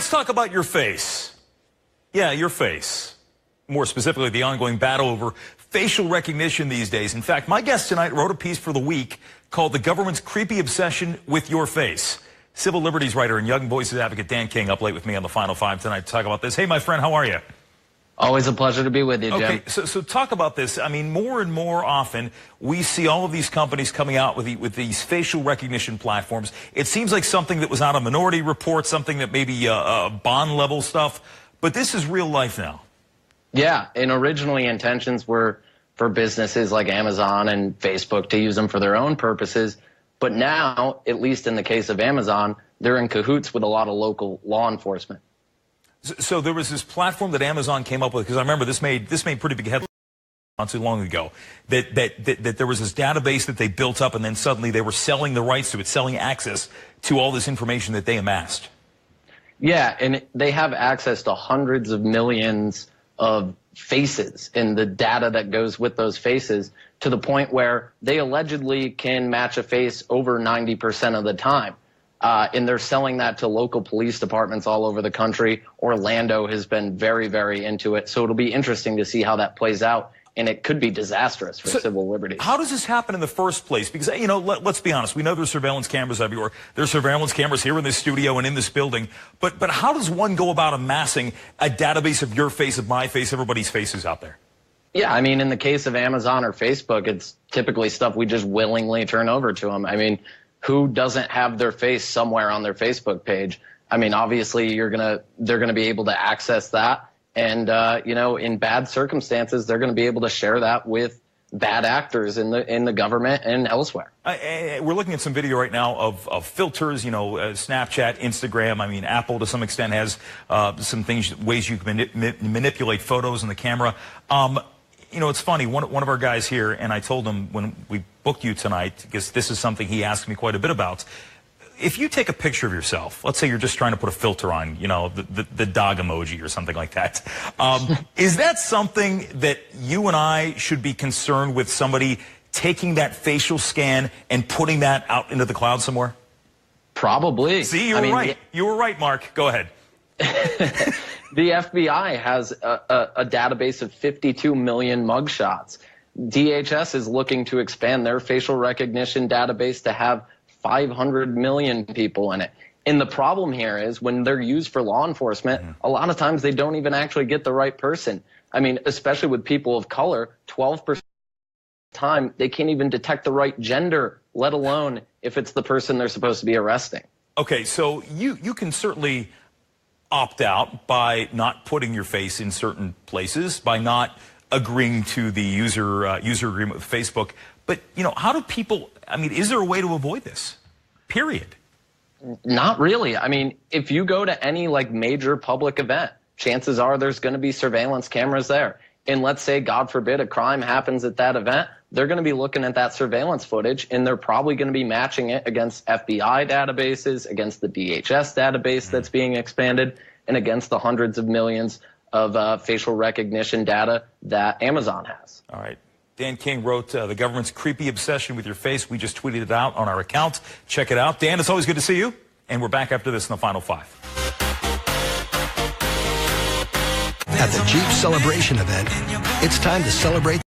let's talk about your face. Yeah, your face. More specifically, the ongoing battle over facial recognition these days. In fact, my guest tonight wrote a piece for The Week called "The Government's Creepy Obsession with Your Face." Civil liberties writer and young voices advocate Dan King up late with me on the Final Five tonight to talk about this. Hey, my friend, how are you? Always a pleasure to be with you, Jim. Okay, so talk about this. I mean, more and more often, we see all of these companies coming out with these facial recognition platforms. It seems like something that was out of Minority Report, something that maybe bond-level stuff, but this is real life now. Yeah, and originally intentions were for businesses like Amazon and Facebook to use them for their own purposes, but now, at least in the case of Amazon, they're in cahoots with a lot of local law enforcement. So there was this platform that Amazon came up with, because I remember this made pretty big headlines not too long ago, that there was this database that they built up, and then suddenly they were selling the rights to it, selling access to all this information that they amassed. Yeah, and they have access to hundreds of millions of faces and the data that goes with those faces, to the point where they allegedly can match a face over 90% of the time. And they're selling that to local police departments all over the country. Orlando has been very, very into it. So it'll be interesting to see how that plays out. And it could be disastrous for civil liberties. How does this happen in the first place? Because, you know, let's be honest. We know there's surveillance cameras everywhere. There's surveillance cameras here in this studio and in this building. But how does one go about amassing a database of your face, of my face, everybody's faces out there? Yeah, I mean, in the case of Amazon or Facebook, it's typically stuff we just willingly turn over to them. I mean, who doesn't have their face somewhere on their Facebook page? I mean, obviously, they're gonna be able to access that. And, you know, in bad circumstances, they're going to be able to share that with bad actors in the government and elsewhere. We're looking at some video right now of filters, you know, Snapchat, Instagram. I mean, Apple to some extent has some ways you can manipulate photos in the camera. You know, it's funny, one of our guys here, and I told him when we booked you tonight, because this is something he asked me quite a bit about. If you take a picture of yourself, let's say you're just trying to put a filter on, you know, the dog emoji or something like that. Is that something that you and I should be concerned with, somebody taking that facial scan and putting that out into the cloud somewhere? Probably. See, you were right. You were right, Mark. Go ahead. The FBI has a database of 52 million mugshots. DHS is looking to expand their facial recognition database to have 500 million people in it. And the problem here is when they're used for law enforcement, a lot of times they don't even actually get the right person. I mean, especially with people of color, 12% of the time they can't even detect the right gender, let alone if it's the person they're supposed to be arresting. Okay, so you can certainly opt out by not putting your face in certain places, by not agreeing to the user agreement with Facebook. But, you know, how do people, I mean, is there a way to avoid this? Period. Not really. I mean, if you go to any like major public event, chances are there's going to be surveillance cameras there. And let's say, God forbid, a crime happens at that event, they're going to be looking at that surveillance footage, and they're probably going to be matching it against FBI databases, against the DHS database that's being expanded, and against the hundreds of millions of facial recognition data that Amazon has. All right. Dan King wrote The Government's Creepy Obsession with Your Face. We just tweeted it out on our account. Check it out. Dan, it's always good to see you. And we're back after this in the Final Five. At the Jeep Celebration event, it's time to celebrate